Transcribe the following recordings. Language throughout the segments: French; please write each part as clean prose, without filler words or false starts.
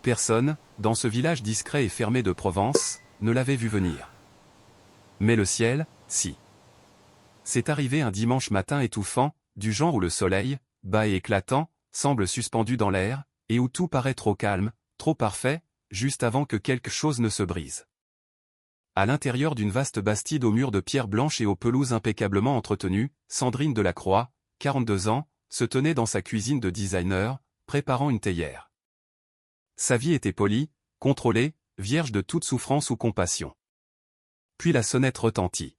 Personne, dans ce village discret et fermé de Provence, ne l'avait vu venir. Mais le ciel, si. C'est arrivé un dimanche matin étouffant, du genre où le soleil, bas et éclatant, semble suspendu dans l'air, et où tout paraît trop calme, trop parfait, juste avant que quelque chose ne se brise. À l'intérieur d'une vaste bastide aux murs de pierre blanche et aux pelouses impeccablement entretenues, Sandrine Delacroix, 42 ans, se tenait dans sa cuisine de designer, préparant une théière. Sa vie était polie, contrôlée, vierge de toute souffrance ou compassion. Puis la sonnette retentit.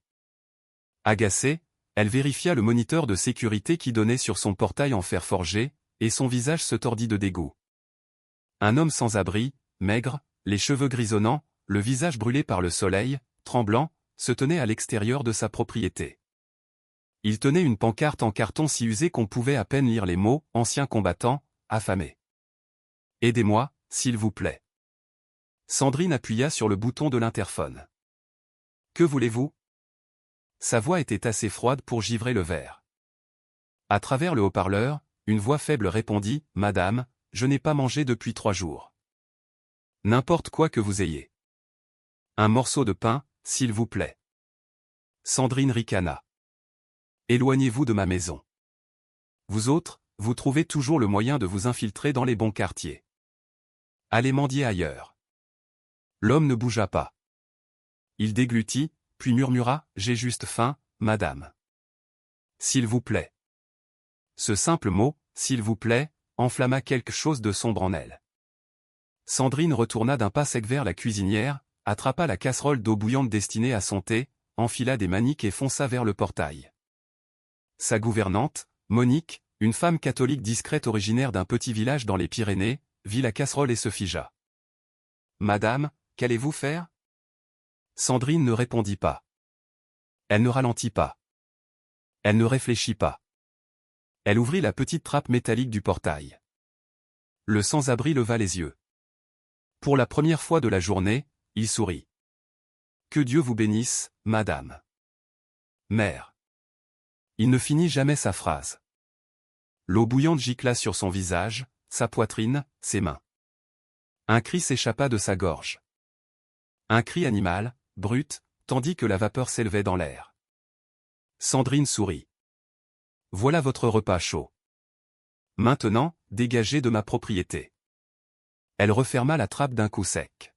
Agacée, elle vérifia le moniteur de sécurité qui donnait sur son portail en fer forgé, et son visage se tordit de dégoût. Un homme sans abri, maigre, les cheveux grisonnants, le visage brûlé par le soleil, tremblant, se tenait à l'extérieur de sa propriété. Il tenait une pancarte en carton si usée qu'on pouvait à peine lire les mots « ancien combattant, affamé ». « Aidez-moi, s'il vous plaît. » Sandrine appuya sur le bouton de l'interphone. « Que voulez-vous » Sa voix était assez froide pour givrer le verre. À travers le haut-parleur, une voix faible répondit « Madame, je n'ai pas mangé depuis 3 jours. » « N'importe quoi que vous ayez. »« Un morceau de pain, s'il vous plaît. » Sandrine ricana. « Éloignez-vous de ma maison. Vous autres, vous trouvez toujours le moyen de vous infiltrer dans les bons quartiers. Allez mendier ailleurs. » L'homme ne bougea pas. Il déglutit, puis murmura « J'ai juste faim, madame. »« S'il vous plaît. » Ce simple mot, « s'il vous plaît », enflamma quelque chose de sombre en elle. Sandrine retourna d'un pas sec vers la cuisinière, attrapa la casserole d'eau bouillante destinée à son thé, enfila des maniques et fonça vers le portail. Sa gouvernante, Monique, une femme catholique discrète originaire d'un petit village dans les Pyrénées, vit la casserole et se figea. « Madame, qu'allez-vous faire » Sandrine ne répondit pas. Elle ne ralentit pas. Elle ne réfléchit pas. Elle ouvrit la petite trappe métallique du portail. Le sans-abri leva les yeux. Pour la première fois de la journée, il sourit. « Que Dieu vous bénisse, madame. »« Mère. » Il ne finit jamais sa phrase. L'eau bouillante gicla sur son visage, sa poitrine, ses mains. Un cri s'échappa de sa gorge. Un cri animal, brut, tandis que la vapeur s'élevait dans l'air. Sandrine sourit. « Voilà votre repas chaud. Maintenant, dégagez de ma propriété. » Elle referma la trappe d'un coup sec.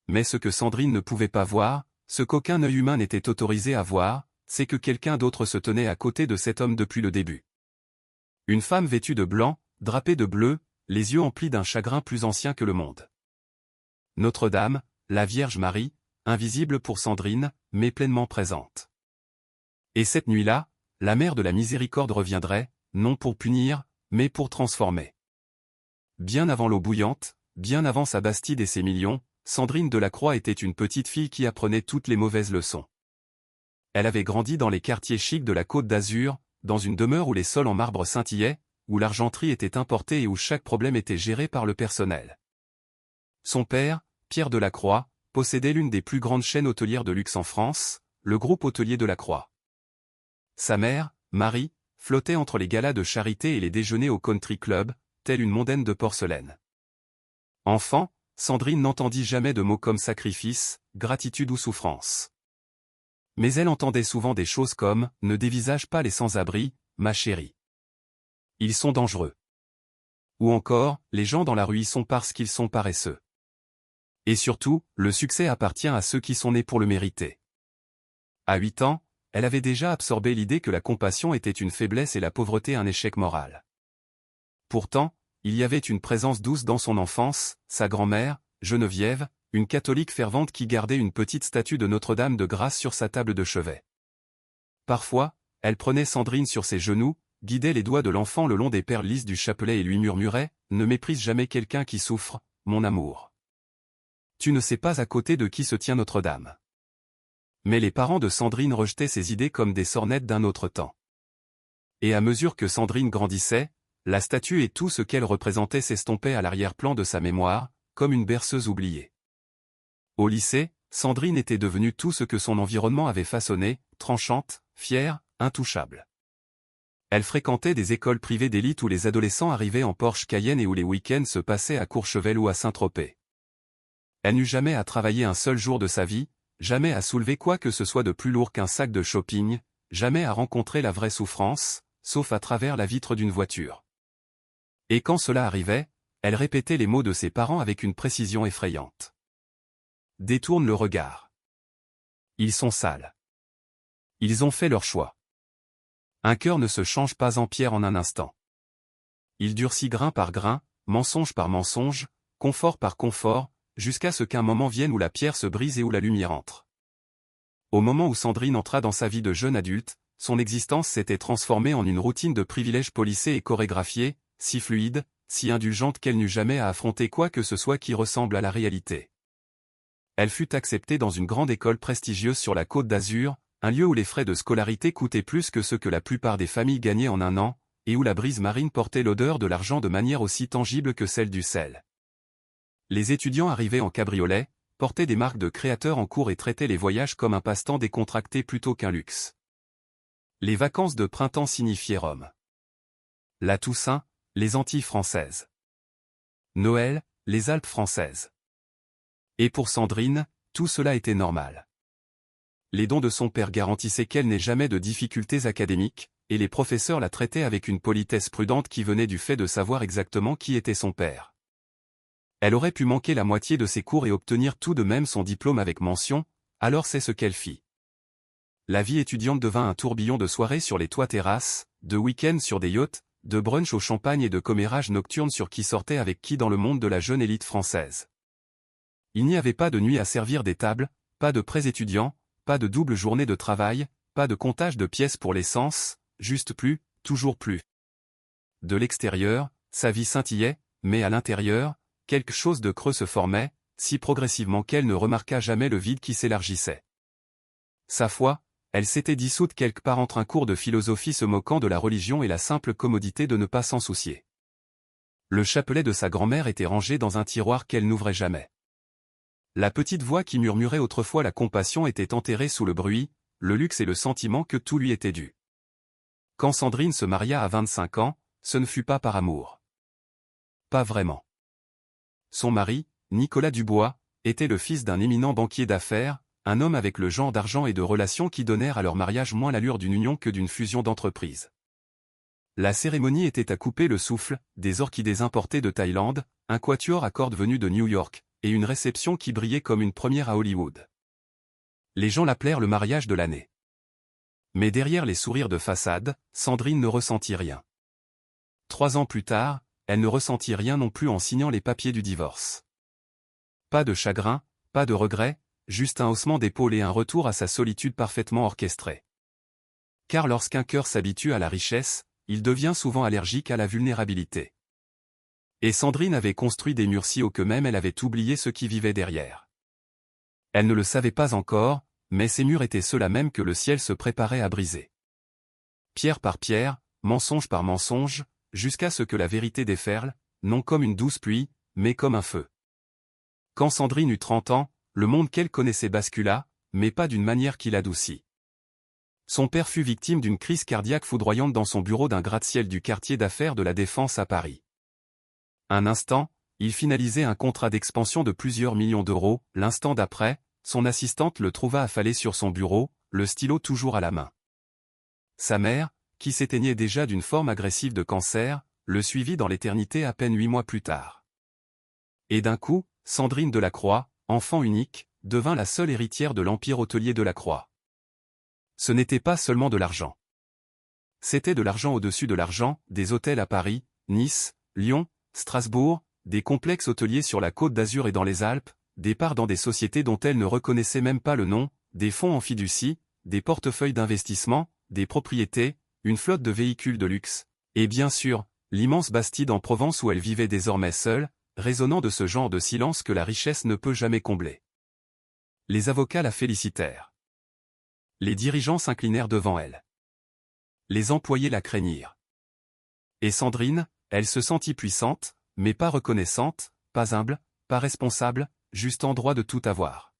Mais ce que Sandrine ne pouvait pas voir, ce qu'aucun œil humain n'était autorisé à voir, c'est que quelqu'un d'autre se tenait à côté de cet homme depuis le début. Une femme vêtue de blanc, drapée de bleu, les yeux emplis d'un chagrin plus ancien que le monde. Notre-Dame, la Vierge Marie, invisible pour Sandrine, mais pleinement présente. Et cette nuit-là, la mère de la miséricorde reviendrait, non pour punir, mais pour transformer. Bien avant l'eau bouillante, bien avant sa bastide et ses millions, Sandrine Delacroix était une petite fille qui apprenait toutes les mauvaises leçons. Elle avait grandi dans les quartiers chics de la Côte d'Azur, dans une demeure où les sols en marbre scintillaient, où l'argenterie était importée et où chaque problème était géré par le personnel. Son père, Pierre Delacroix, possédait l'une des plus grandes chaînes hôtelières de luxe en France, le groupe hôtelier Delacroix. Sa mère, Marie, flottait entre les galas de charité et les déjeuners au country club, telle une mondaine de porcelaine. Enfant, Sandrine n'entendit jamais de mots comme sacrifice, gratitude ou souffrance. Mais elle entendait souvent des choses comme « Ne dévisage pas les sans-abri, ma chérie. Ils sont dangereux. » Ou encore « Les gens dans la rue y sont parce qu'ils sont paresseux. » Et surtout, le succès appartient à ceux qui sont nés pour le mériter. À 8 ans, elle avait déjà absorbé l'idée que la compassion était une faiblesse et la pauvreté un échec moral. Pourtant, il y avait une présence douce dans son enfance, sa grand-mère, Geneviève, une catholique fervente qui gardait une petite statue de Notre-Dame de Grâce sur sa table de chevet. Parfois, elle prenait Sandrine sur ses genoux, guidait les doigts de l'enfant le long des perles lisses du chapelet et lui murmurait « Ne méprise jamais quelqu'un qui souffre, mon amour. Tu ne sais pas à côté de qui se tient Notre-Dame. » Mais les parents de Sandrine rejetaient ces idées comme des sornettes d'un autre temps. Et à mesure que Sandrine grandissait, la statue et tout ce qu'elle représentait s'estompaient à l'arrière-plan de sa mémoire, comme une berceuse oubliée. Au lycée, Sandrine était devenue tout ce que son environnement avait façonné, tranchante, fière, intouchable. Elle fréquentait des écoles privées d'élite où les adolescents arrivaient en Porsche Cayenne et où les week-ends se passaient à Courchevel ou à Saint-Tropez. Elle n'eut jamais à travailler un seul jour de sa vie, jamais à soulever quoi que ce soit de plus lourd qu'un sac de shopping, jamais à rencontrer la vraie souffrance, sauf à travers la vitre d'une voiture. Et quand cela arrivait, elle répétait les mots de ses parents avec une précision effrayante. Détourne le regard. Ils sont sales. Ils ont fait leur choix. Un cœur ne se change pas en pierre en un instant. Il durcit grain par grain, mensonge par mensonge, confort par confort, jusqu'à ce qu'un moment vienne où la pierre se brise et où la lumière entre. Au moment où Sandrine entra dans sa vie de jeune adulte, son existence s'était transformée en une routine de privilèges policés et chorégraphiés, si fluide, si indulgente qu'elle n'eut jamais à affronter quoi que ce soit qui ressemble à la réalité. Elle fut acceptée dans une grande école prestigieuse sur la Côte d'Azur, un lieu où les frais de scolarité coûtaient plus que ce que la plupart des familles gagnaient en un an, et où la brise marine portait l'odeur de l'argent de manière aussi tangible que celle du sel. Les étudiants arrivaient en cabriolet, portaient des marques de créateurs en cours et traitaient les voyages comme un passe-temps décontracté plutôt qu'un luxe. Les vacances de printemps signifiaient Rome. La Toussaint, les Antilles françaises. Noël, les Alpes françaises. Et pour Sandrine, tout cela était normal. Les dons de son père garantissaient qu'elle n'ait jamais de difficultés académiques, et les professeurs la traitaient avec une politesse prudente qui venait du fait de savoir exactement qui était son père. Elle aurait pu manquer la moitié de ses cours et obtenir tout de même son diplôme avec mention, alors c'est ce qu'elle fit. La vie étudiante devint un tourbillon de soirées sur les toits terrasses, de week-ends sur des yachts, de brunch au champagne et de commérages nocturnes sur qui sortait avec qui dans le monde de la jeune élite française. Il n'y avait pas de nuit à servir des tables, pas de prêts étudiants, pas de double journée de travail, pas de comptage de pièces pour l'essence, juste plus, toujours plus. De l'extérieur, sa vie scintillait, mais à l'intérieur, quelque chose de creux se formait, si progressivement qu'elle ne remarqua jamais le vide qui s'élargissait. Sa foi, elle s'était dissoute quelque part entre un cours de philosophie se moquant de la religion et la simple commodité de ne pas s'en soucier. Le chapelet de sa grand-mère était rangé dans un tiroir qu'elle n'ouvrait jamais. La petite voix qui murmurait autrefois la compassion était enterrée sous le bruit, le luxe et le sentiment que tout lui était dû. Quand Sandrine se maria à 25 ans, ce ne fut pas par amour. Pas vraiment. Son mari, Nicolas Dubois, était le fils d'un éminent banquier d'affaires, un homme avec le genre d'argent et de relations qui donnèrent à leur mariage moins l'allure d'une union que d'une fusion d'entreprises. La cérémonie était à couper le souffle, des orchidées importées de Thaïlande, un quatuor à cordes venu de New York, et une réception qui brillait comme une première à Hollywood. Les gens l'appelèrent le mariage de l'année. Mais derrière les sourires de façade, Sandrine ne ressentit rien. 3 ans plus tard, elle ne ressentit rien non plus en signant les papiers du divorce. Pas de chagrin, pas de regret, juste un haussement d'épaule et un retour à sa solitude parfaitement orchestrée. Car lorsqu'un cœur s'habitue à la richesse, il devient souvent allergique à la vulnérabilité. Et Sandrine avait construit des murs si hauts que même elle avait oublié ceux qui vivaient derrière. Elle ne le savait pas encore, mais ces murs étaient ceux-là même que le ciel se préparait à briser. Pierre par pierre, mensonge par mensonge, jusqu'à ce que la vérité déferle, non comme une douce pluie, mais comme un feu. Quand Sandrine eut 30 ans, le monde qu'elle connaissait bascula, mais pas d'une manière qui l'adoucit. Son père fut victime d'une crise cardiaque foudroyante dans son bureau d'un gratte-ciel du quartier d'affaires de la Défense à Paris. Un instant, il finalisait un contrat d'expansion de plusieurs millions d'euros, l'instant d'après, son assistante le trouva affalé sur son bureau, le stylo toujours à la main. Sa mère, qui s'éteignait déjà d'une forme agressive de cancer, le suivit dans l'éternité à peine 8 mois plus tard. Et d'un coup, Sandrine Delacroix, enfant unique, devint la seule héritière de l'empire hôtelier Delacroix. Ce n'était pas seulement de l'argent. C'était de l'argent au-dessus de l'argent, des hôtels à Paris, Nice, Lyon, Strasbourg, des complexes hôteliers sur la Côte d'Azur et dans les Alpes, des parts dans des sociétés dont elle ne reconnaissait même pas le nom, des fonds en fiducie, des portefeuilles d'investissement, des propriétés, une flotte de véhicules de luxe, et bien sûr, l'immense Bastide en Provence où elle vivait désormais seule, résonnant de ce genre de silence que la richesse ne peut jamais combler. Les avocats la félicitèrent. Les dirigeants s'inclinèrent devant elle. Les employés la craignirent. Et Sandrine, elle se sentit puissante, mais pas reconnaissante, pas humble, pas responsable, juste en droit de tout avoir.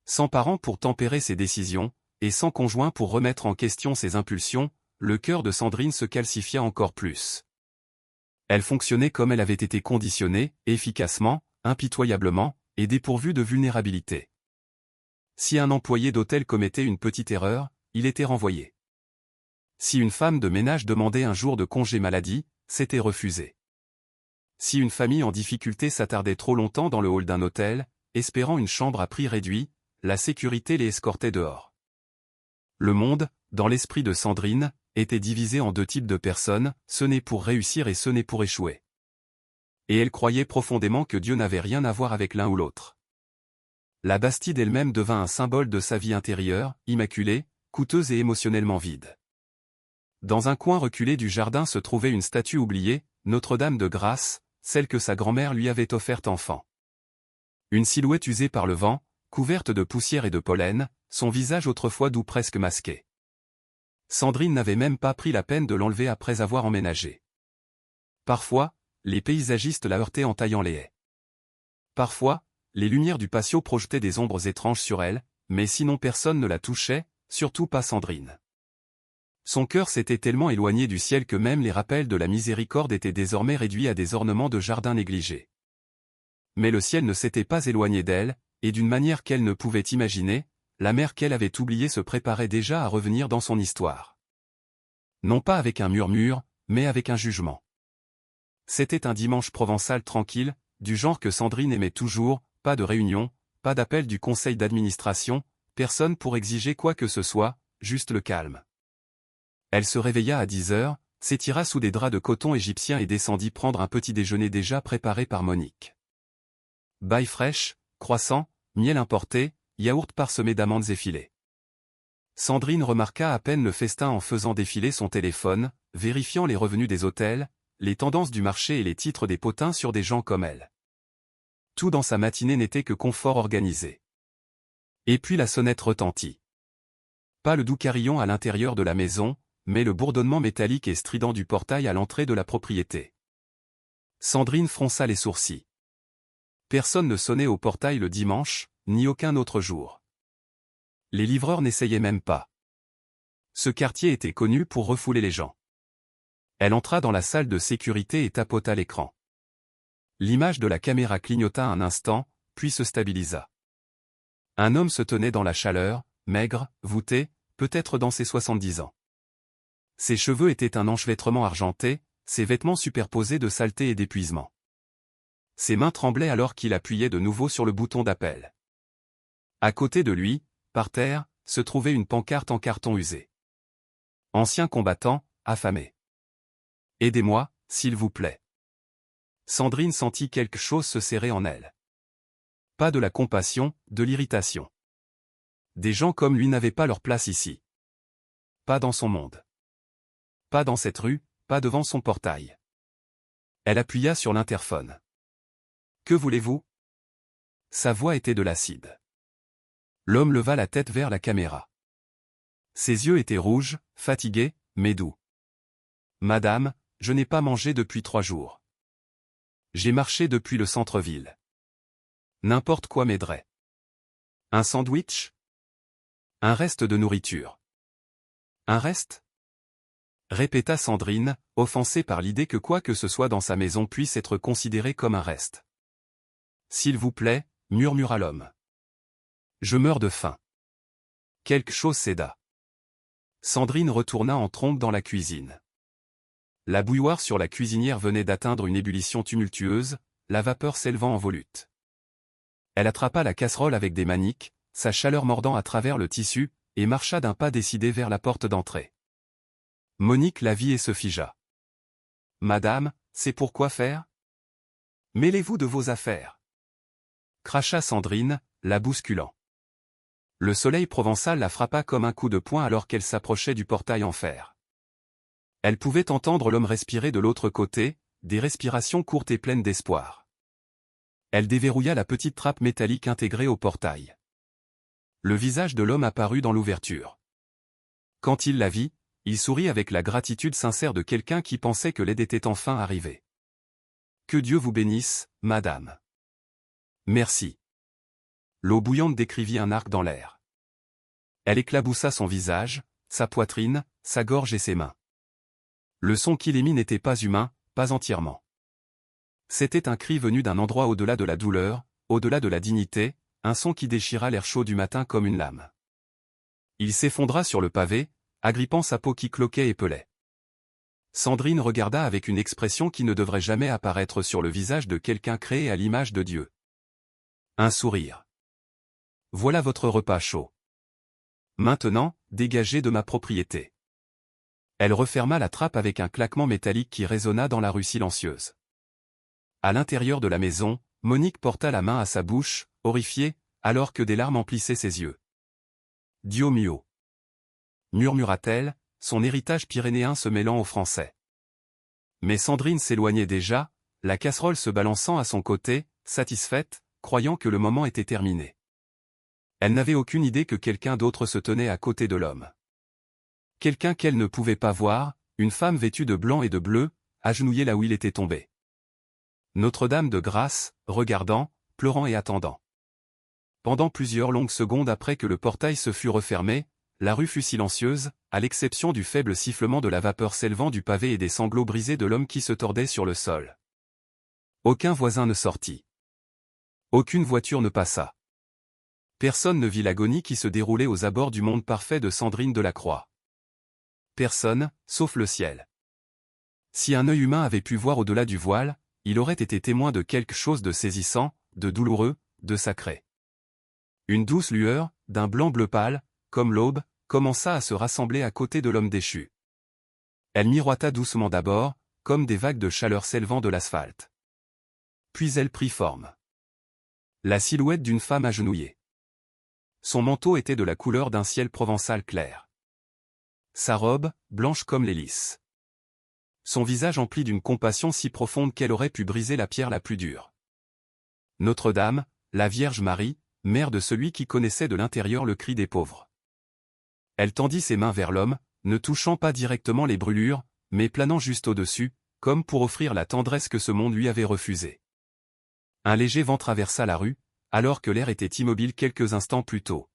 Sans parents pour tempérer ses décisions, et sans conjoint pour remettre en question ses impulsions, le cœur de Sandrine se calcifia encore plus. Elle fonctionnait comme elle avait été conditionnée, efficacement, impitoyablement, et dépourvue de vulnérabilité. Si un employé d'hôtel commettait une petite erreur, il était renvoyé. Si une femme de ménage demandait un jour de congé maladie, c'était refusé. Si une famille en difficulté s'attardait trop longtemps dans le hall d'un hôtel, espérant une chambre à prix réduit, la sécurité les escortait dehors. Le monde, dans l'esprit de Sandrine, était divisé en deux types de personnes, ce n'est pour réussir et ce n'est pour échouer. Et elle croyait profondément que Dieu n'avait rien à voir avec l'un ou l'autre. La Bastide elle-même devint un symbole de sa vie intérieure, immaculée, coûteuse et émotionnellement vide. Dans un coin reculé du jardin se trouvait une statue oubliée, Notre-Dame de Grâce, celle que sa grand-mère lui avait offerte enfant. Une silhouette usée par le vent, couverte de poussière et de pollen, son visage autrefois doux presque masqué. Sandrine n'avait même pas pris la peine de l'enlever après avoir emménagé. Parfois, les paysagistes la heurtaient en taillant les haies. Parfois, les lumières du patio projetaient des ombres étranges sur elle, mais sinon personne ne la touchait, surtout pas Sandrine. Son cœur s'était tellement éloigné du ciel que même les rappels de la miséricorde étaient désormais réduits à des ornements de jardin négligés. Mais le ciel ne s'était pas éloigné d'elle, et d'une manière qu'elle ne pouvait imaginer, la mère qu'elle avait oubliée se préparait déjà à revenir dans son histoire. Non pas avec un murmure, mais avec un jugement. C'était un dimanche provençal tranquille, du genre que Sandrine aimait toujours, pas de réunion, pas d'appel du conseil d'administration, personne pour exiger quoi que ce soit, juste le calme. Elle se réveilla à 10 heures, s'étira sous des draps de coton égyptien et descendit prendre un petit déjeuner déjà préparé par Monique. Baille fraîche, croissant, miel importé, yaourt parsemé d'amandes effilées. Sandrine remarqua à peine le festin en faisant défiler son téléphone, vérifiant les revenus des hôtels, les tendances du marché et les titres des potins sur des gens comme elle. Tout dans sa matinée n'était que confort organisé. Et puis la sonnette retentit. Pas le doux carillon à l'intérieur de la maison, mais le bourdonnement métallique et strident du portail à l'entrée de la propriété. Sandrine fronça les sourcils. Personne ne sonnait au portail le dimanche, ni aucun autre jour. Les livreurs n'essayaient même pas. Ce quartier était connu pour refouler les gens. Elle entra dans la salle de sécurité et tapota l'écran. L'image de la caméra clignota un instant, puis se stabilisa. Un homme se tenait dans la chaleur, maigre, voûté, peut-être dans ses 70 ans. Ses cheveux étaient un enchevêtrement argenté, ses vêtements superposés de saleté et d'épuisement. Ses mains tremblaient alors qu'il appuyait de nouveau sur le bouton d'appel. À côté de lui, par terre, se trouvait une pancarte en carton usé. Ancien combattant, affamé. Aidez-moi, s'il vous plaît. Sandrine sentit quelque chose se serrer en elle. Pas de la compassion, de l'irritation. Des gens comme lui n'avaient pas leur place ici. Pas dans son monde. Pas dans cette rue, pas devant son portail. Elle appuya sur l'interphone. Que voulez-vous ? Sa voix était de l'acide. L'homme leva la tête vers la caméra. Ses yeux étaient rouges, fatigués, mais doux. Madame, je n'ai pas mangé depuis 3 jours. J'ai marché depuis le centre-ville. N'importe quoi m'aiderait. Un sandwich ? Un reste de nourriture. Un reste ? Répéta Sandrine, offensée par l'idée que quoi que ce soit dans sa maison puisse être considéré comme un reste. S'il vous plaît, murmura l'homme. Je meurs de faim. Quelque chose céda. Sandrine retourna en trombe dans la cuisine. La bouilloire sur la cuisinière venait d'atteindre une ébullition tumultueuse, la vapeur s'élevant en volute. Elle attrapa la casserole avec des maniques, sa chaleur mordant à travers le tissu, et marcha d'un pas décidé vers la porte d'entrée. Monique la vit et se figea. Madame, c'est pour quoi faire ? Mêlez-vous de vos affaires. Cracha Sandrine, la bousculant. Le soleil provençal la frappa comme un coup de poing alors qu'elle s'approchait du portail en fer. Elle pouvait entendre l'homme respirer de l'autre côté, des respirations courtes et pleines d'espoir. Elle déverrouilla la petite trappe métallique intégrée au portail. Le visage de l'homme apparut dans l'ouverture. Quand il la vit, il sourit avec la gratitude sincère de quelqu'un qui pensait que l'aide était enfin arrivée. Que Dieu vous bénisse, madame. Merci. L'eau bouillante décrivit un arc dans l'air. Elle éclaboussa son visage, sa poitrine, sa gorge et ses mains. Le son qu'il émit n'était pas humain, pas entièrement. C'était un cri venu d'un endroit au-delà de la douleur, au-delà de la dignité, un son qui déchira l'air chaud du matin comme une lame. Il s'effondra sur le pavé, agrippant sa peau qui cloquait et pelait. Sandrine regarda avec une expression qui ne devrait jamais apparaître sur le visage de quelqu'un créé à l'image de Dieu. Un sourire. Voilà votre repas chaud. Maintenant, dégagez de ma propriété. Elle referma la trappe avec un claquement métallique qui résonna dans la rue silencieuse. À l'intérieur de la maison, Monique porta la main à sa bouche, horrifiée, alors que des larmes emplissaient ses yeux. « Dio mio » murmura-t-elle, son héritage pyrénéen se mêlant au français. Mais Sandrine s'éloignait déjà, la casserole se balançant à son côté, satisfaite, croyant que le moment était terminé. Elle n'avait aucune idée que quelqu'un d'autre se tenait à côté de l'homme. Quelqu'un qu'elle ne pouvait pas voir, une femme vêtue de blanc et de bleu, agenouillée là où il était tombé. Notre-Dame de grâce, regardant, pleurant et attendant. Pendant plusieurs longues secondes après que le portail se fut refermé, la rue fut silencieuse, à l'exception du faible sifflement de la vapeur s'élevant du pavé et des sanglots brisés de l'homme qui se tordait sur le sol. Aucun voisin ne sortit. Aucune voiture ne passa. Personne ne vit l'agonie qui se déroulait aux abords du monde parfait de Sandrine Delacroix. Personne, sauf le ciel. Si un œil humain avait pu voir au-delà du voile, il aurait été témoin de quelque chose de saisissant, de douloureux, de sacré. Une douce lueur, d'un blanc bleu pâle, comme l'aube, commença à se rassembler à côté de l'homme déchu. Elle miroita doucement d'abord, comme des vagues de chaleur s'élevant de l'asphalte. Puis elle prit forme. La silhouette d'une femme agenouillée. Son manteau était de la couleur d'un ciel provençal clair. Sa robe, blanche comme les lys. Son visage empli d'une compassion si profonde qu'elle aurait pu briser la pierre la plus dure. Notre-Dame, la Vierge Marie, mère de celui qui connaissait de l'intérieur le cri des pauvres. Elle tendit ses mains vers l'homme, ne touchant pas directement les brûlures, mais planant juste au-dessus, comme pour offrir la tendresse que ce monde lui avait refusée. Un léger vent traversa la rue, alors que l'air était immobile quelques instants plus tôt.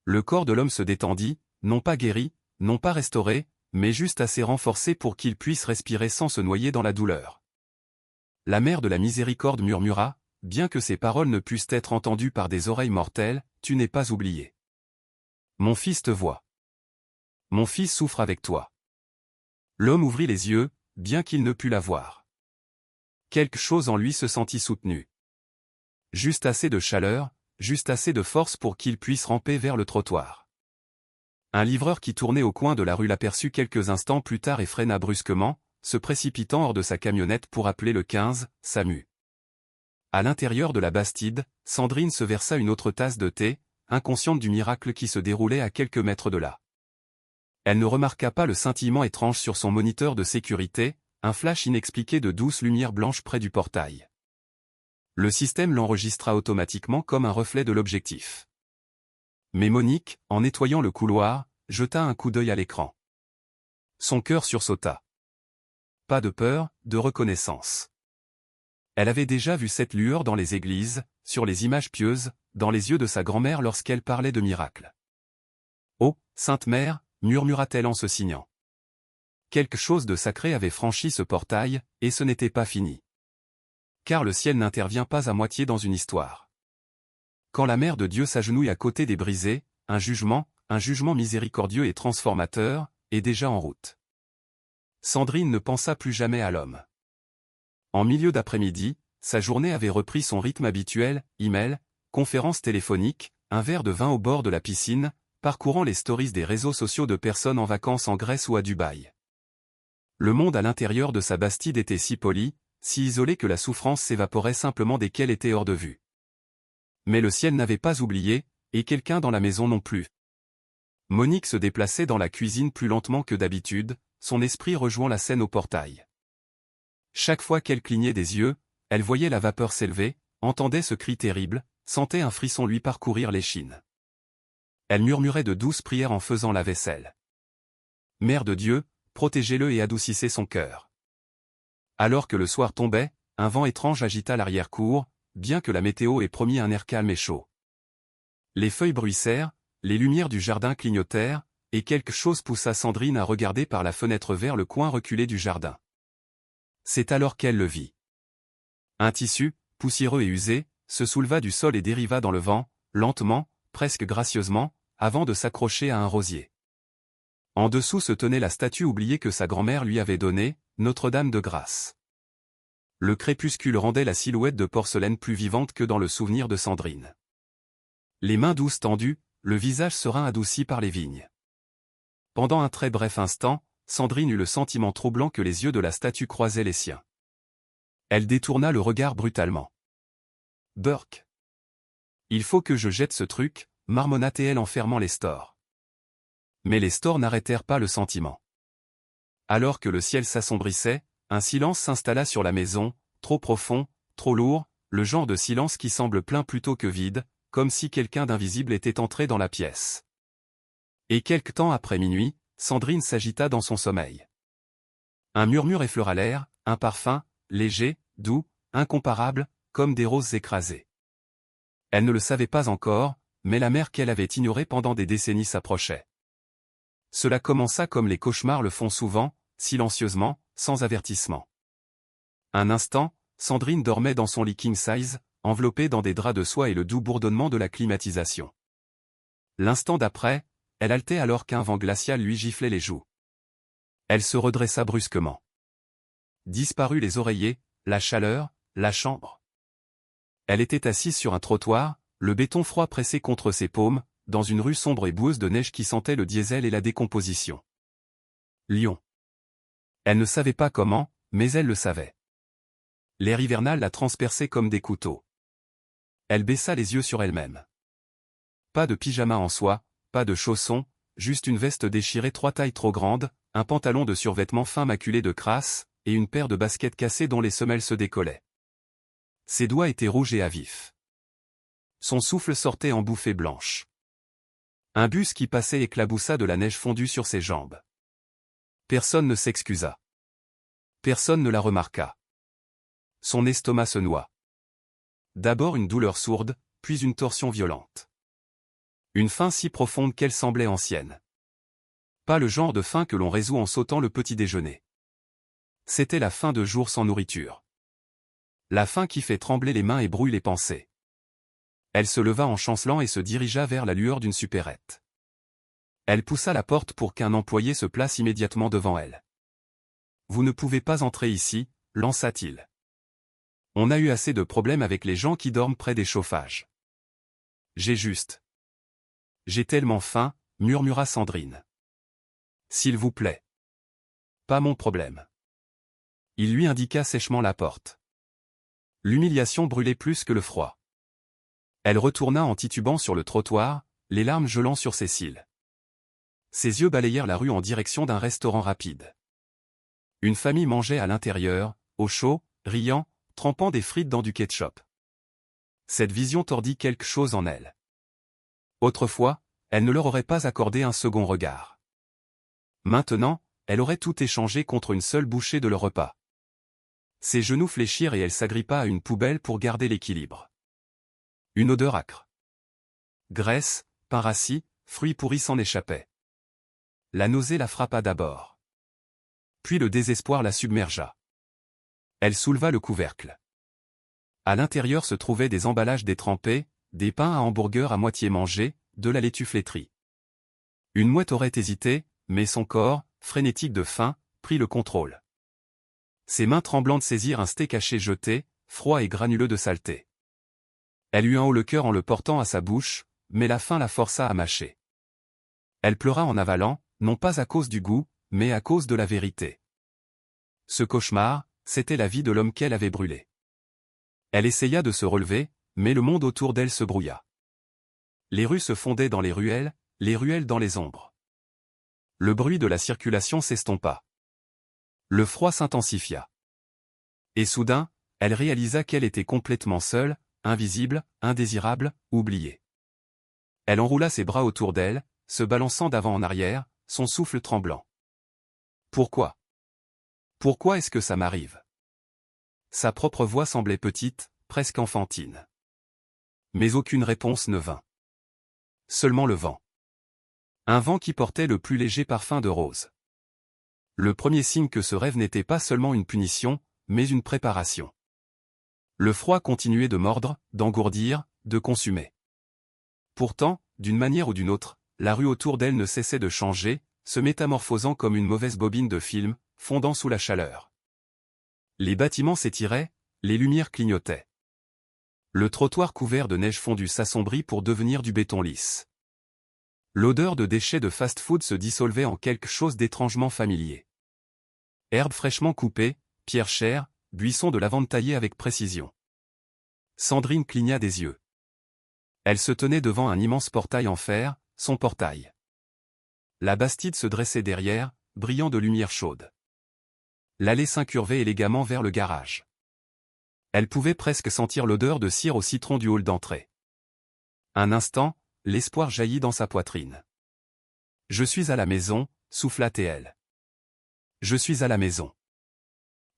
Le corps de l'homme se détendit, non pas guéri, non pas restauré, mais juste assez renforcé pour qu'il puisse respirer sans se noyer dans la douleur. La mère de la miséricorde murmura, bien que ces paroles ne pussent être entendues par des oreilles mortelles, « Tu n'es pas oublié. Mon fils te voit. Mon fils souffre avec toi. » L'homme ouvrit les yeux, bien qu'il ne pût la voir. Quelque chose en lui se sentit soutenu. Juste assez de chaleur, juste assez de force pour qu'il puisse ramper vers le trottoir. Un livreur qui tournait au coin de la rue l'aperçut quelques instants plus tard et freina brusquement, se précipitant hors de sa camionnette pour appeler le 15, SAMU. À l'intérieur de la Bastide, Sandrine se versa une autre tasse de thé, inconsciente du miracle qui se déroulait à quelques mètres de là. Elle ne remarqua pas le scintillement étrange sur son moniteur de sécurité, un flash inexpliqué de douce lumière blanche près du portail. Le système l'enregistra automatiquement comme un reflet de l'objectif. Mais Monique, en nettoyant le couloir, jeta un coup d'œil à l'écran. Son cœur sursauta. Pas de peur, de reconnaissance. Elle avait déjà vu cette lueur dans les églises, sur les images pieuses, dans les yeux de sa grand-mère lorsqu'elle parlait de miracles. « Oh, Sainte Mère » murmura-t-elle en se signant. Quelque chose de sacré avait franchi ce portail, et ce n'était pas fini. Car le ciel n'intervient pas à moitié dans une histoire. Quand la Mère de Dieu s'agenouille à côté des brisés, un jugement miséricordieux et transformateur, est déjà en route. Sandrine ne pensa plus jamais à l'homme. En milieu d'après-midi, sa journée avait repris son rythme habituel, email, conférences téléphoniques, un verre de vin au bord de la piscine, parcourant les stories des réseaux sociaux de personnes en vacances en Grèce ou à Dubaï. Le monde à l'intérieur de sa Bastide était si poli, si isolé que la souffrance s'évaporait simplement dès qu'elle était hors de vue. Mais le ciel n'avait pas oublié, et quelqu'un dans la maison non plus. Monique se déplaçait dans la cuisine plus lentement que d'habitude, son esprit rejoint la scène au portail. Chaque fois qu'elle clignait des yeux, elle voyait la vapeur s'élever, entendait ce cri terrible, sentait un frisson lui parcourir l'échine. Elle murmurait de douces prières en faisant la vaisselle. Mère de Dieu, protégez-le et adoucissez son cœur. Alors que le soir tombait, un vent étrange agita l'arrière-cour, bien que la météo ait promis un air calme et chaud. Les feuilles bruissèrent, les lumières du jardin clignotèrent, et quelque chose poussa Sandrine à regarder par la fenêtre vers le coin reculé du jardin. C'est alors qu'elle le vit. Un tissu, poussiéreux et usé, se souleva du sol et dériva dans le vent, lentement, presque gracieusement, avant de s'accrocher à un rosier. En dessous se tenait la statue oubliée que sa grand-mère lui avait donnée, Notre-Dame de Grâce. Le crépuscule rendait la silhouette de porcelaine plus vivante que dans le souvenir de Sandrine. Les mains douces tendues, le visage serein adouci par les vignes. Pendant un très bref instant, Sandrine eut le sentiment troublant que les yeux de la statue croisaient les siens. Elle détourna le regard brutalement. « Burk. Il faut que je jette ce truc, marmonna-t-elle en fermant les stores. Mais les stores n'arrêtèrent pas le sentiment. Alors que le ciel s'assombrissait, un silence s'installa sur la maison, trop profond, trop lourd, le genre de silence qui semble plein plutôt que vide, comme si quelqu'un d'invisible était entré dans la pièce. Et quelque temps après minuit, Sandrine s'agita dans son sommeil. Un murmure effleura l'air, un parfum, léger, doux, incomparable, comme des roses écrasées. Elle ne le savait pas encore, mais la mer qu'elle avait ignorée pendant des décennies s'approchait. Cela commença comme les cauchemars le font souvent, silencieusement, sans avertissement. Un instant, Sandrine dormait dans son lit king size, enveloppée dans des draps de soie et le doux bourdonnement de la climatisation. L'instant d'après, elle haletait alors qu'un vent glacial lui giflait les joues. Elle se redressa brusquement. Disparut les oreillers, la chaleur, la chambre. Elle était assise sur un trottoir, le béton froid pressé contre ses paumes, dans une rue sombre et boueuse de neige qui sentait le diesel et la décomposition. Lyon. Elle ne savait pas comment, mais elle le savait. L'air hivernal la transperçait comme des couteaux. Elle baissa les yeux sur elle-même. Pas de pyjama en soie, pas de chaussons, juste une veste déchirée 3 tailles trop grande, un pantalon de survêtement fin maculé de crasse, et une paire de baskets cassées dont les semelles se décollaient. Ses doigts étaient rouges et à vif. Son souffle sortait en bouffées blanches. Un bus qui passait éclaboussa de la neige fondue sur ses jambes. Personne ne s'excusa. Personne ne la remarqua. Son estomac se noua. D'abord une douleur sourde, puis une torsion violente. Une faim si profonde qu'elle semblait ancienne. Pas le genre de faim que l'on résout en sautant le petit déjeuner. C'était la faim de jours sans nourriture. La faim qui fait trembler les mains et brouille les pensées. Elle se leva en chancelant et se dirigea vers la lueur d'une supérette. Elle poussa la porte pour qu'un employé se place immédiatement devant elle. « Vous ne pouvez pas entrer ici », lança-t-il. « On a eu assez de problèmes avec les gens qui dorment près des chauffages. »« J'ai tellement faim, » murmura Sandrine. « S'il vous plaît. »« Pas mon problème. » Il lui indiqua sèchement la porte. L'humiliation brûlait plus que le froid. Elle retourna en titubant sur le trottoir, les larmes gelant sur ses cils. Ses yeux balayèrent la rue en direction d'un restaurant rapide. Une famille mangeait à l'intérieur, au chaud, riant, trempant des frites dans du ketchup. Cette vision tordit quelque chose en elle. Autrefois, elle ne leur aurait pas accordé un second regard. Maintenant, elle aurait tout échangé contre une seule bouchée de leur repas. Ses genoux fléchirent et elle s'agrippa à une poubelle pour garder l'équilibre. Une odeur âcre. Graisse, pain rassis, fruits pourris s'en échappaient. La nausée la frappa d'abord. Puis le désespoir la submergea. Elle souleva le couvercle. À l'intérieur se trouvaient des emballages détrempés, des pains à hamburger à moitié mangés, de la laitue flétrie. Une mouette aurait hésité, mais son corps, frénétique de faim, prit le contrôle. Ses mains tremblantes saisirent un steak haché jeté, froid et granuleux de saleté. Elle eut un haut le cœur en le portant à sa bouche, mais la faim la força à mâcher. Elle pleura en avalant, non pas à cause du goût, mais à cause de la vérité. Ce cauchemar, c'était la vie de l'homme qu'elle avait brûlé. Elle essaya de se relever, mais le monde autour d'elle se brouilla. Les rues se fondaient dans les ruelles dans les ombres. Le bruit de la circulation s'estompa. Le froid s'intensifia. Et soudain, elle réalisa qu'elle était complètement seule, invisible, indésirable, oubliée. Elle enroula ses bras autour d'elle, se balançant d'avant en arrière, son souffle tremblant. Pourquoi ? Pourquoi est-ce que ça m'arrive ? Sa propre voix semblait petite, presque enfantine. Mais aucune réponse ne vint. Seulement le vent. Un vent qui portait le plus léger parfum de rose. Le premier signe que ce rêve n'était pas seulement une punition, mais une préparation. Le froid continuait de mordre, d'engourdir, de consumer. Pourtant, d'une manière ou d'une autre, la rue autour d'elle ne cessait de changer, se métamorphosant comme une mauvaise bobine de film, fondant sous la chaleur. Les bâtiments s'étiraient, les lumières clignotaient. Le trottoir couvert de neige fondue s'assombrit pour devenir du béton lisse. L'odeur de déchets de fast-food se dissolvait en quelque chose d'étrangement familier. Herbes fraîchement coupées, pierres chères, buissons de lavande taillés avec précision. Sandrine cligna des yeux. Elle se tenait devant un immense portail en fer, son portail. La bastide se dressait derrière, brillant de lumière chaude. L'allée s'incurvait élégamment vers le garage. Elle pouvait presque sentir l'odeur de cire au citron du hall d'entrée. Un instant, l'espoir jaillit dans sa poitrine. « Je suis à la maison », souffla-t-elle. « Je suis à la maison. »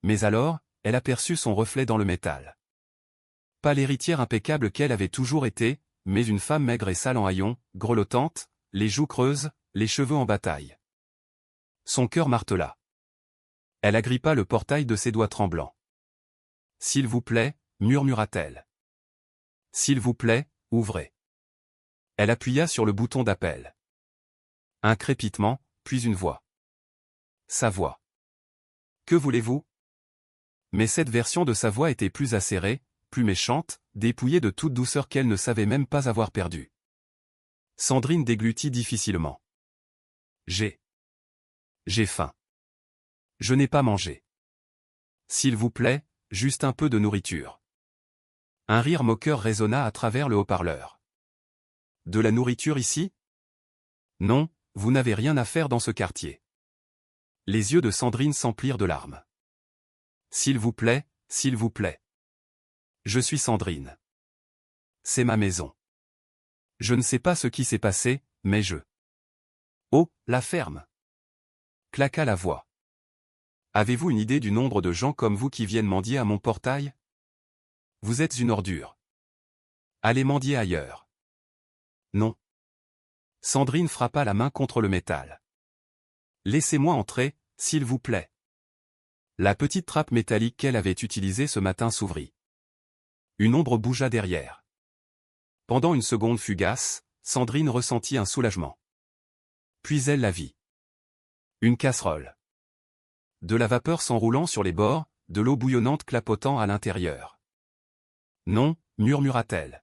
Mais alors, elle aperçut son reflet dans le métal. Pas l'héritière impeccable qu'elle avait toujours été, mais une femme maigre et sale en haillons, grelottante, les joues creuses, les cheveux en bataille. Son cœur martela. Elle agrippa le portail de ses doigts tremblants. « S'il vous plaît », murmura-t-elle. « S'il vous plaît, ouvrez. » Elle appuya sur le bouton d'appel. Un crépitement, puis une voix. Sa voix. « Que voulez-vous » Mais cette version de sa voix était plus acérée, plus méchante, dépouillée de toute douceur qu'elle ne savait même pas avoir perdue. Sandrine déglutit difficilement. « J'ai faim. Je n'ai pas mangé. S'il vous plaît, juste un peu de nourriture. » Un rire moqueur résonna à travers le haut-parleur. « De la nourriture ici ? Non, vous n'avez rien à faire dans ce quartier. » Les yeux de Sandrine s'emplirent de larmes. « S'il vous plaît, s'il vous plaît. Je suis Sandrine. C'est ma maison. Je ne sais pas ce qui s'est passé, mais je... » Oh, la ferme ! Claqua la voix. Avez-vous une idée du nombre de gens comme vous qui viennent mendier à mon portail ? Vous êtes une ordure. Allez mendier ailleurs. Non. Sandrine frappa la main contre le métal. Laissez-moi entrer, s'il vous plaît. La petite trappe métallique qu'elle avait utilisée ce matin s'ouvrit. Une ombre bougea derrière. Pendant une seconde fugace, Sandrine ressentit un soulagement. Puis elle la vit. Une casserole. De la vapeur s'enroulant sur les bords, de l'eau bouillonnante clapotant à l'intérieur. Non, murmura-t-elle.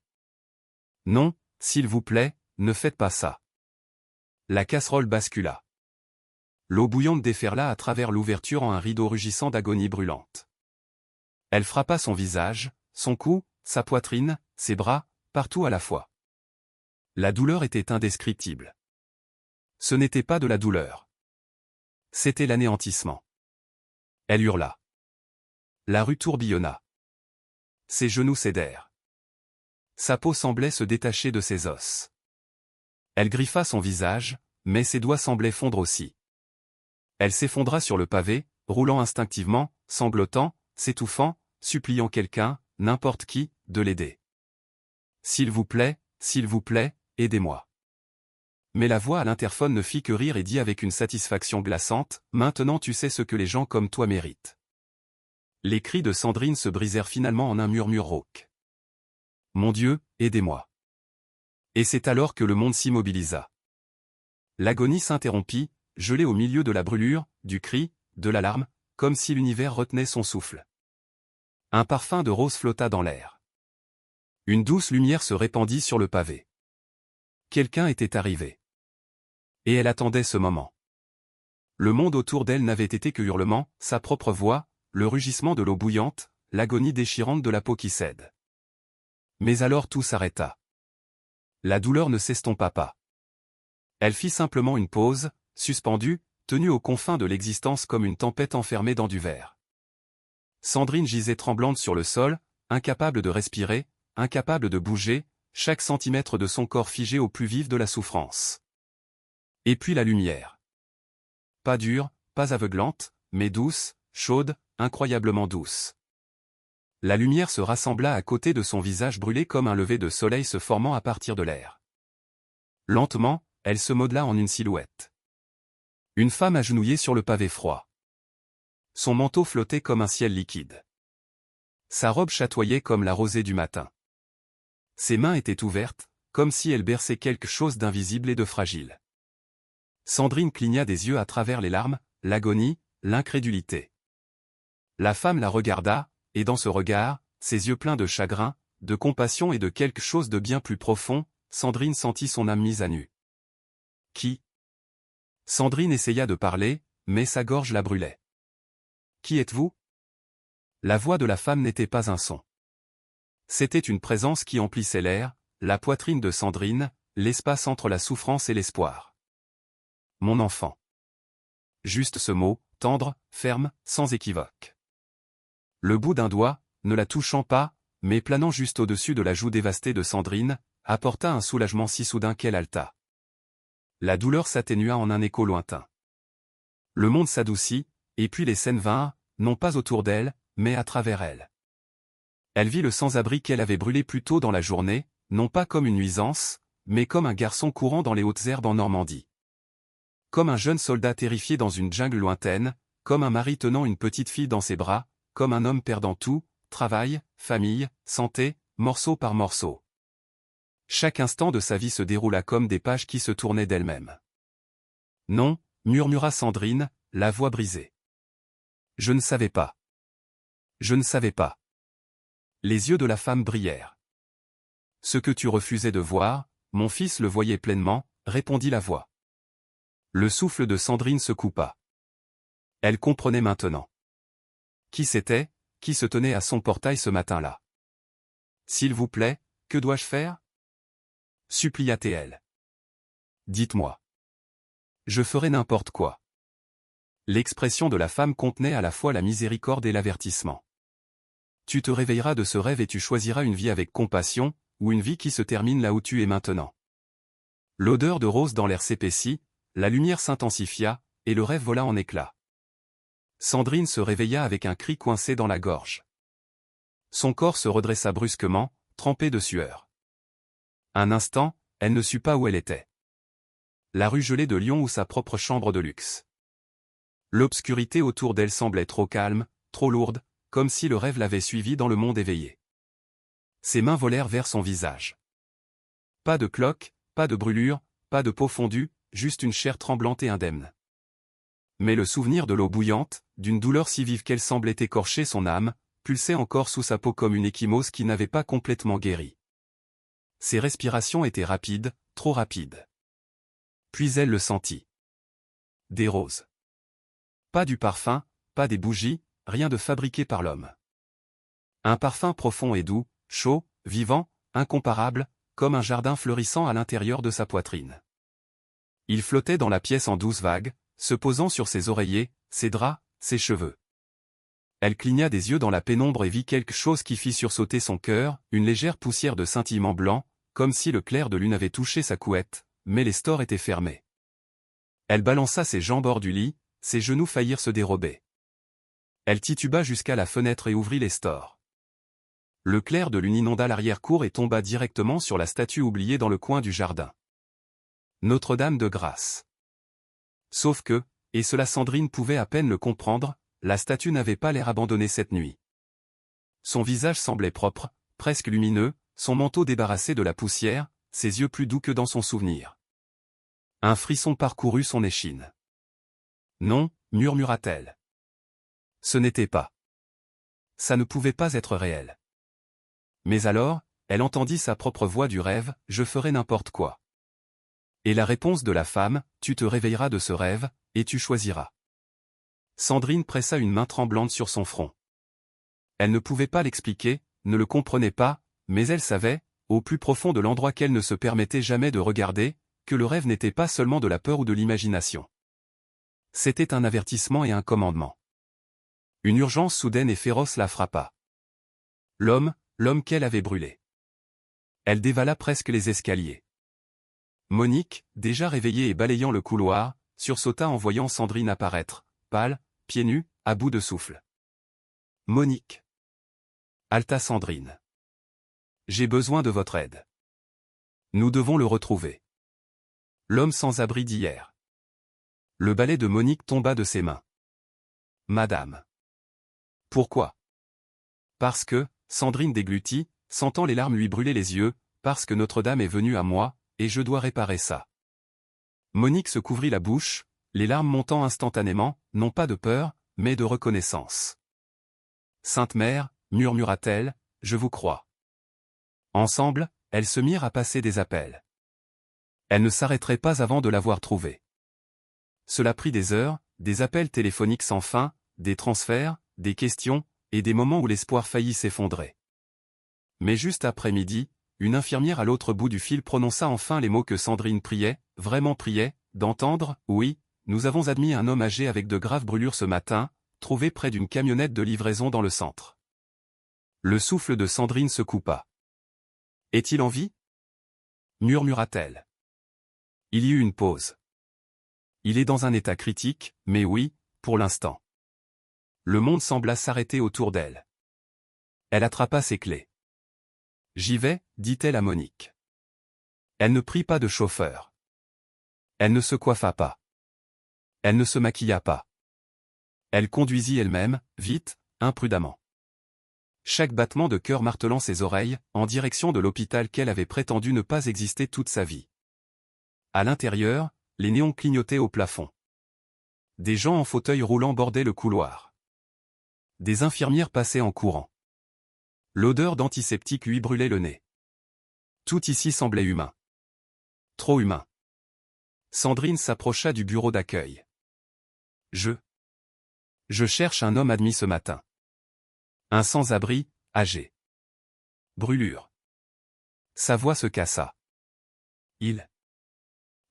Non, s'il vous plaît, ne faites pas ça. La casserole bascula. L'eau bouillante déferla à travers l'ouverture en un rideau rugissant d'agonie brûlante. Elle frappa son visage, son cou, sa poitrine, ses bras, partout à la fois. La douleur était indescriptible. Ce n'était pas de la douleur. C'était l'anéantissement. Elle hurla. La rue tourbillonna. Ses genoux cédèrent. Sa peau semblait se détacher de ses os. Elle griffa son visage, mais ses doigts semblaient fondre aussi. Elle s'effondra sur le pavé, roulant instinctivement, sanglotant, s'étouffant, suppliant quelqu'un, n'importe qui, de l'aider. « S'il vous plaît, aidez-moi. » Mais la voix à l'interphone ne fit que rire et dit avec une satisfaction glaçante, « Maintenant tu sais ce que les gens comme toi méritent. » Les cris de Sandrine se brisèrent finalement en un murmure rauque. « Mon Dieu, aidez-moi. » Et c'est alors que le monde s'immobilisa. L'agonie s'interrompit, gelée au milieu de la brûlure, du cri, de l'alarme, comme si l'univers retenait son souffle. Un parfum de rose flotta dans l'air. Une douce lumière se répandit sur le pavé. Quelqu'un était arrivé. Et elle attendait ce moment. Le monde autour d'elle n'avait été que hurlements, sa propre voix, le rugissement de l'eau bouillante, l'agonie déchirante de la peau qui cède. Mais alors tout s'arrêta. La douleur ne s'estompa pas. Elle fit simplement une pause, suspendue, tenue aux confins de l'existence comme une tempête enfermée dans du verre. Sandrine gisait tremblante sur le sol, incapable de respirer, incapable de bouger, chaque centimètre de son corps figé au plus vif de la souffrance. Et puis la lumière. Pas dure, pas aveuglante, mais douce, chaude, incroyablement douce. La lumière se rassembla à côté de son visage brûlé comme un lever de soleil se formant à partir de l'air. Lentement, elle se modela en une silhouette. Une femme agenouillée sur le pavé froid. Son manteau flottait comme un ciel liquide. Sa robe chatoyait comme la rosée du matin. Ses mains étaient ouvertes, comme si elle berçait quelque chose d'invisible et de fragile. Sandrine cligna des yeux à travers les larmes, l'agonie, l'incrédulité. La femme la regarda, et dans ce regard, ses yeux pleins de chagrin, de compassion et de quelque chose de bien plus profond, Sandrine sentit son âme mise à nu. Qui? Sandrine essaya de parler, mais sa gorge la brûlait. Qui êtes-vous? La voix de la femme n'était pas un son. C'était une présence qui emplissait l'air, la poitrine de Sandrine, l'espace entre la souffrance et l'espoir. Mon enfant. Juste ce mot, tendre, ferme, sans équivoque. Le bout d'un doigt, ne la touchant pas, mais planant juste au-dessus de la joue dévastée de Sandrine, apporta un soulagement si soudain qu'elle haleta. La douleur s'atténua en un écho lointain. Le monde s'adoucit, et puis les scènes vinrent, non pas autour d'elle, mais à travers elle. Elle vit le sans-abri qu'elle avait brûlé plus tôt dans la journée, non pas comme une nuisance, mais comme un garçon courant dans les hautes herbes en Normandie. Comme un jeune soldat terrifié dans une jungle lointaine, comme un mari tenant une petite fille dans ses bras, comme un homme perdant tout, travail, famille, santé, morceau par morceau. Chaque instant de sa vie se déroula comme des pages qui se tournaient d'elles-mêmes. Non, murmura Sandrine, la voix brisée. Je ne savais pas. Je ne savais pas. Les yeux de la femme brillèrent. Ce que tu refusais de voir, mon fils le voyait pleinement, répondit la voix. Le souffle de Sandrine se coupa. Elle comprenait maintenant. Qui c'était, qui se tenait à son portail ce matin-là? S'il vous plaît, que dois-je faire? Supplia-t-elle. Dites-moi. Je ferai n'importe quoi. L'expression de la femme contenait à la fois la miséricorde et l'avertissement. Tu te réveilleras de ce rêve et tu choisiras une vie avec compassion, ou une vie qui se termine là où tu es maintenant. L'odeur de rose dans l'air s'épaissit, la lumière s'intensifia, et le rêve vola en éclats. Sandrine se réveilla avec un cri coincé dans la gorge. Son corps se redressa brusquement, trempé de sueur. Un instant, elle ne sut pas où elle était. La rue gelée de Lyon ou sa propre chambre de luxe. L'obscurité autour d'elle semblait trop calme, trop lourde, comme si le rêve l'avait suivie dans le monde éveillé. Ses mains volèrent vers son visage. Pas de cloque, pas de brûlure, pas de peau fondue, juste une chair tremblante et indemne. Mais le souvenir de l'eau bouillante, d'une douleur si vive qu'elle semblait écorcher son âme, pulsait encore sous sa peau comme une ecchymose qui n'avait pas complètement guéri. Ses respirations étaient rapides, trop rapides. Puis elle le sentit. Des roses. Pas du parfum, pas des bougies, rien de fabriqué par l'homme. Un parfum profond et doux, chaud, vivant, incomparable, comme un jardin fleurissant à l'intérieur de sa poitrine. Il flottait dans la pièce en douces vagues, se posant sur ses oreillers, ses draps, ses cheveux. Elle cligna des yeux dans la pénombre et vit quelque chose qui fit sursauter son cœur, une légère poussière de scintillement blanc, comme si le clair de lune avait touché sa couette, mais les stores étaient fermés. Elle balança ses jambes hors du lit, ses genoux faillirent se dérober. Elle tituba jusqu'à la fenêtre et ouvrit les stores. Le clair de lune inonda l'arrière-cour et tomba directement sur la statue oubliée dans le coin du jardin. Notre-Dame de Grâce. Sauf que, et cela Sandrine pouvait à peine le comprendre, la statue n'avait pas l'air abandonnée cette nuit. Son visage semblait propre, presque lumineux, son manteau débarrassé de la poussière, ses yeux plus doux que dans son souvenir. Un frisson parcourut son échine. Non, murmura-t-elle. Ce n'était pas. Ça ne pouvait pas être réel. Mais alors, elle entendit sa propre voix du rêve, je ferai n'importe quoi. Et la réponse de la femme, tu te réveilleras de ce rêve, et tu choisiras. Sandrine pressa une main tremblante sur son front. Elle ne pouvait pas l'expliquer, ne le comprenait pas, mais elle savait, au plus profond de l'endroit qu'elle ne se permettait jamais de regarder, que le rêve n'était pas seulement de la peur ou de l'imagination. C'était un avertissement et un commandement. Une urgence soudaine et féroce la frappa. L'homme qu'elle avait brûlé. Elle dévala presque les escaliers. Monique, déjà réveillée et balayant le couloir, sursauta en voyant Sandrine apparaître, pâle, pieds nus, à bout de souffle. Monique. Haleta Sandrine. J'ai besoin de votre aide. Nous devons le retrouver. L'homme sans abri d'hier. Le balai de Monique tomba de ses mains. Madame. Pourquoi? Parce que, Sandrine déglutit, sentant les larmes lui brûler les yeux, parce que Notre-Dame est venue à moi, et je dois réparer ça. Monique se couvrit la bouche, les larmes montant instantanément, non pas de peur, mais de reconnaissance. Sainte Mère, murmura-t-elle, je vous crois. Ensemble, elles se mirent à passer des appels. Elles ne s'arrêteraient pas avant de l'avoir trouvé. Cela prit des heures, des appels téléphoniques sans fin, des transferts, des questions, et des moments où l'espoir faillit s'effondrer. Mais juste après midi, une infirmière à l'autre bout du fil prononça enfin les mots que Sandrine priait, vraiment priait, d'entendre. Oui, nous avons admis un homme âgé avec de graves brûlures ce matin, trouvé près d'une camionnette de livraison dans le centre. Le souffle de Sandrine se coupa. Est-il en vie? Murmura-t-elle. Il y eut une pause. Il est dans un état critique, mais oui, pour l'instant. Le monde sembla s'arrêter autour d'elle. Elle attrapa ses clés. J'y vais, dit-elle à Monique. Elle ne prit pas de chauffeur. Elle ne se coiffa pas. Elle ne se maquilla pas. Elle conduisit elle-même, vite, imprudemment. Chaque battement de cœur martelant ses oreilles, en direction de l'hôpital qu'elle avait prétendu ne pas exister toute sa vie. À l'intérieur, les néons clignotaient au plafond. Des gens en fauteuil roulant bordaient le couloir. Des infirmières passaient en courant. L'odeur d'antiseptique lui brûlait le nez. Tout ici semblait humain. Trop humain. Sandrine s'approcha du bureau d'accueil. Je cherche un homme admis ce matin. Un sans-abri, âgé. Brûlure. Sa voix se cassa.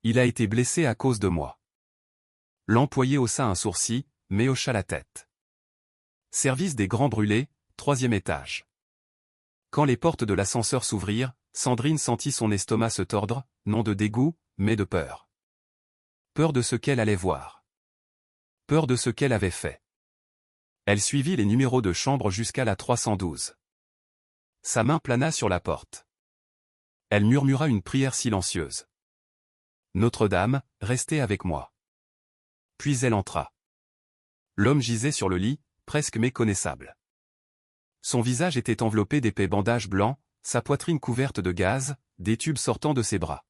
Il a été blessé à cause de moi. L'employé haussa un sourcil, mais hocha la tête. Service des grands brûlés, 3e étage. Quand les portes de l'ascenseur s'ouvrirent, Sandrine sentit son estomac se tordre, non de dégoût, mais de peur. Peur de ce qu'elle allait voir. Peur de ce qu'elle avait fait. Elle suivit les numéros de chambre jusqu'à la 312. Sa main plana sur la porte. Elle murmura une prière silencieuse. Notre-Dame, restez avec moi. Puis elle entra. L'homme gisait sur le lit, presque méconnaissable. Son visage était enveloppé d'épais bandages blancs, sa poitrine couverte de gaz, des tubes sortant de ses bras.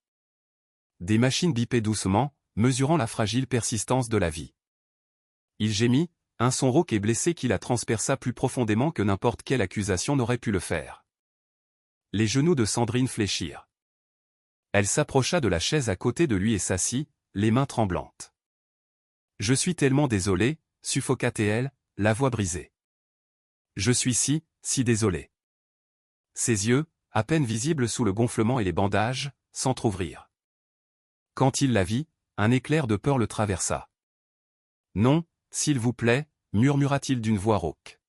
Des machines bipaient doucement, mesurant la fragile persistance de la vie. Il gémit, un son rauque et blessé qui la transperça plus profondément que n'importe quelle accusation n'aurait pu le faire. Les genoux de Sandrine fléchirent. Elle s'approcha de la chaise à côté de lui et s'assit, les mains tremblantes. « Je suis tellement désolée, suffoqua-t-elle, la voix brisée. Je suis si désolée. » Ses yeux, à peine visibles sous le gonflement et les bandages, s'entr'ouvrirent. Quand il la vit, un éclair de peur le traversa. « Non, s'il vous plaît, murmura-t-il d'une voix rauque.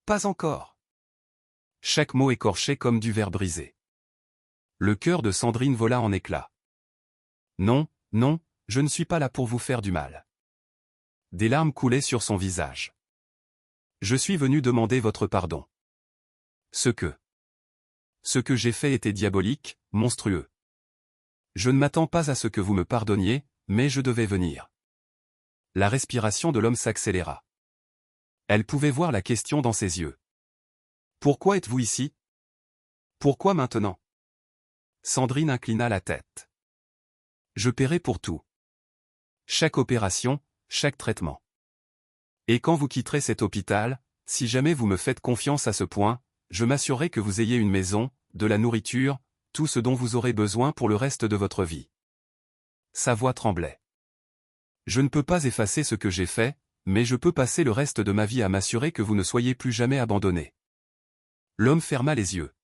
Pas encore. Chaque mot écorché comme du verre brisé. Le cœur de Sandrine vola en éclats. Non, non, je ne suis pas là pour vous faire du mal. Des larmes coulaient sur son visage. Je suis venu demander votre pardon. Ce que j'ai fait était diabolique, monstrueux. Je ne m'attends pas à ce que vous me pardonniez, mais je devais venir. La respiration de l'homme s'accéléra. Elle pouvait voir la question dans ses yeux. Pourquoi êtes-vous ici? Pourquoi maintenant? Sandrine inclina la tête. Je paierai pour tout. Chaque opération, chaque traitement. Et quand vous quitterez cet hôpital, si jamais vous me faites confiance à ce point, je m'assurerai que vous ayez une maison, de la nourriture, tout ce dont vous aurez besoin pour le reste de votre vie. Sa voix tremblait. Je ne peux pas effacer ce que j'ai fait, mais je peux passer le reste de ma vie à m'assurer que vous ne soyez plus jamais abandonné. L'homme ferma les yeux.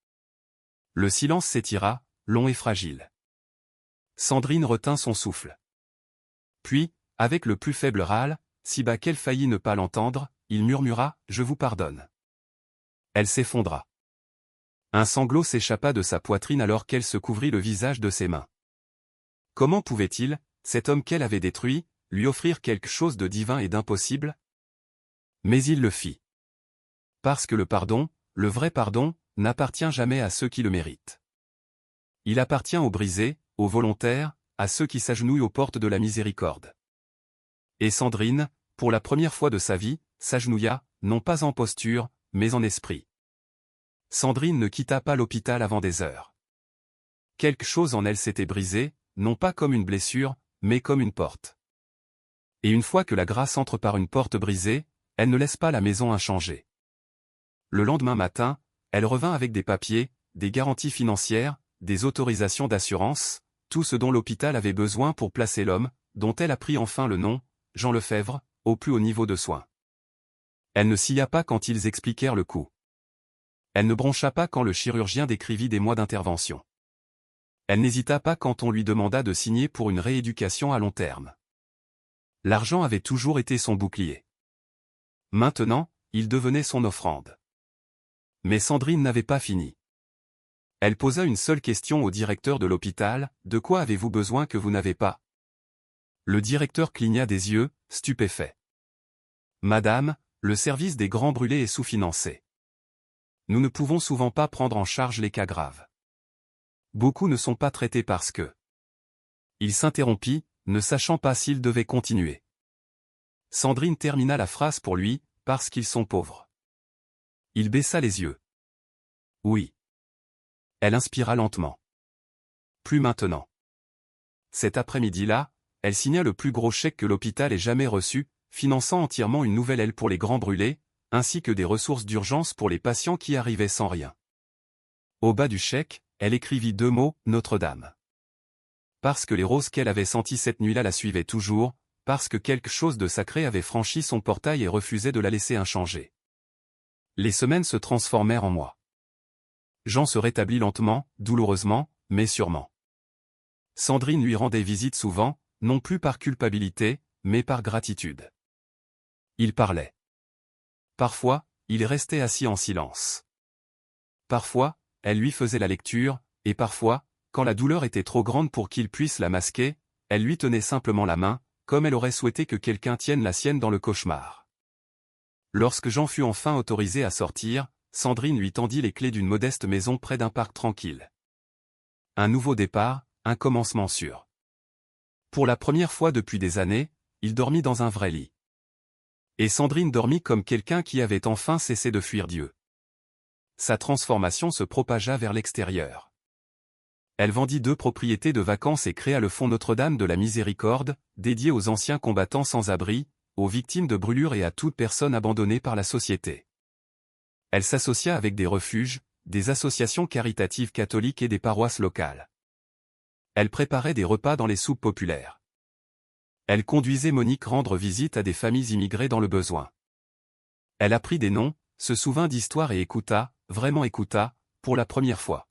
Le silence s'étira, long et fragile. Sandrine retint son souffle. Puis, avec le plus faible râle, si bas qu'elle faillit ne pas l'entendre, il murmura « Je vous pardonne ». Elle s'effondra. Un sanglot s'échappa de sa poitrine alors qu'elle se couvrit le visage de ses mains. Comment pouvait-il, cet homme qu'elle avait détruit, lui offrir quelque chose de divin et d'impossible? Mais il le fit. Parce que le pardon, le vrai pardon, n'appartient jamais à ceux qui le méritent. Il appartient aux brisés, aux volontaires, à ceux qui s'agenouillent aux portes de la miséricorde. Et Sandrine, pour la première fois de sa vie, s'agenouilla, non pas en posture, mais en esprit. Sandrine ne quitta pas l'hôpital avant des heures. Quelque chose en elle s'était brisé, non pas comme une blessure, mais comme une porte. Et une fois que la grâce entre par une porte brisée, elle ne laisse pas la maison inchangée. Le lendemain matin, elle revint avec des papiers, des garanties financières, des autorisations d'assurance, tout ce dont l'hôpital avait besoin pour placer l'homme, dont elle apprit enfin le nom, Jean Lefebvre, au plus haut niveau de soins. Elle ne scia pas quand ils expliquèrent le coup. Elle ne broncha pas quand le chirurgien décrivit des mois d'intervention. Elle n'hésita pas quand on lui demanda de signer pour une rééducation à long terme. L'argent avait toujours été son bouclier. Maintenant, il devenait son offrande. Mais Sandrine n'avait pas fini. Elle posa une seule question au directeur de l'hôpital, « De quoi avez-vous besoin que vous n'avez pas ?» Le directeur cligna des yeux, stupéfait. « Madame, le service des grands brûlés est sous-financé. Nous ne pouvons souvent pas prendre en charge les cas graves. Beaucoup ne sont pas traités parce que... » Il s'interrompit, ne sachant pas s'il devait continuer. Sandrine termina la phrase pour lui, « Parce qu'ils sont pauvres. » Il baissa les yeux. « Oui. » Elle inspira lentement. « Plus maintenant. » Cet après-midi-là, elle signa le plus gros chèque que l'hôpital ait jamais reçu, finançant entièrement une nouvelle aile pour les grands brûlés, ainsi que des ressources d'urgence pour les patients qui arrivaient sans rien. Au bas du chèque, elle écrivit 2 mots, Notre-Dame. Parce que les roses qu'elle avait senties cette nuit-là la suivaient toujours, parce que quelque chose de sacré avait franchi son portail et refusait de la laisser inchangée. Les semaines se transformèrent en mois. Jean se rétablit lentement, douloureusement, mais sûrement. Sandrine lui rendait visite souvent, non plus par culpabilité, mais par gratitude. Il parlait. Parfois, il restait assis en silence. Parfois, elle lui faisait la lecture, et parfois, quand la douleur était trop grande pour qu'il puisse la masquer, elle lui tenait simplement la main, comme elle aurait souhaité que quelqu'un tienne la sienne dans le cauchemar. Lorsque Jean fut enfin autorisé à sortir, Sandrine lui tendit les clés d'une modeste maison près d'un parc tranquille. Un nouveau départ, un commencement sûr. Pour la première fois depuis des années, il dormit dans un vrai lit. Et Sandrine dormit comme quelqu'un qui avait enfin cessé de fuir Dieu. Sa transformation se propagea vers l'extérieur. Elle vendit 2 propriétés de vacances et créa le Fonds Notre-Dame de la Miséricorde, dédié aux anciens combattants sans abri, aux victimes de brûlures et à toute personne abandonnée par la société. Elle s'associa avec des refuges, des associations caritatives catholiques et des paroisses locales. Elle préparait des repas dans les soupes populaires. Elle conduisait Monique rendre visite à des familles immigrées dans le besoin. Elle apprit des noms, se souvint d'histoires et écouta, vraiment écouta, pour la première fois.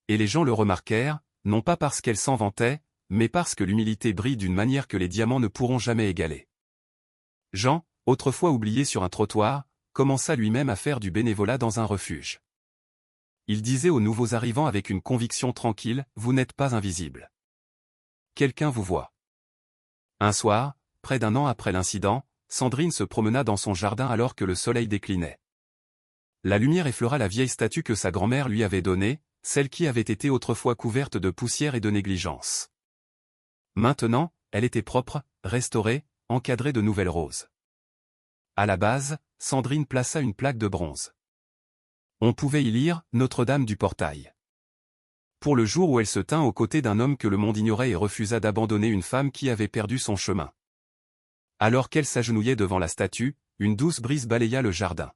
Et les gens le remarquèrent, non pas parce qu'elle s'en vantait, mais parce que l'humilité brille d'une manière que les diamants ne pourront jamais égaler. Jean, autrefois oublié sur un trottoir, commença lui-même à faire du bénévolat dans un refuge. Il disait aux nouveaux arrivants avec une conviction tranquille, « Vous n'êtes pas invisible. Quelqu'un vous voit. » Un soir, près d'1 an après l'incident, Sandrine se promena dans son jardin alors que le soleil déclinait. La lumière effleura la vieille statue que sa grand-mère lui avait donnée, celle qui avait été autrefois couverte de poussière et de négligence. Maintenant, elle était propre, restaurée, encadrée de nouvelles roses. À la base, Sandrine plaça une plaque de bronze. On pouvait y lire « Notre-Dame du Portail ». Pour le jour où elle se tint aux côtés d'un homme que le monde ignorait et refusa d'abandonner une femme qui avait perdu son chemin. Alors qu'elle s'agenouillait devant la statue, une douce brise balaya le jardin.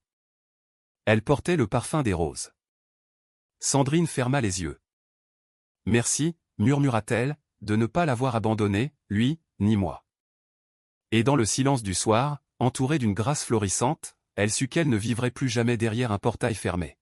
Elle portait le parfum des roses. Sandrine ferma les yeux. « Merci », murmura-t-elle, « de ne pas l'avoir abandonné, lui, ni moi. » Et dans le silence du soir, entourée d'une grâce florissante, elle sut qu'elle ne vivrait plus jamais derrière un portail fermé.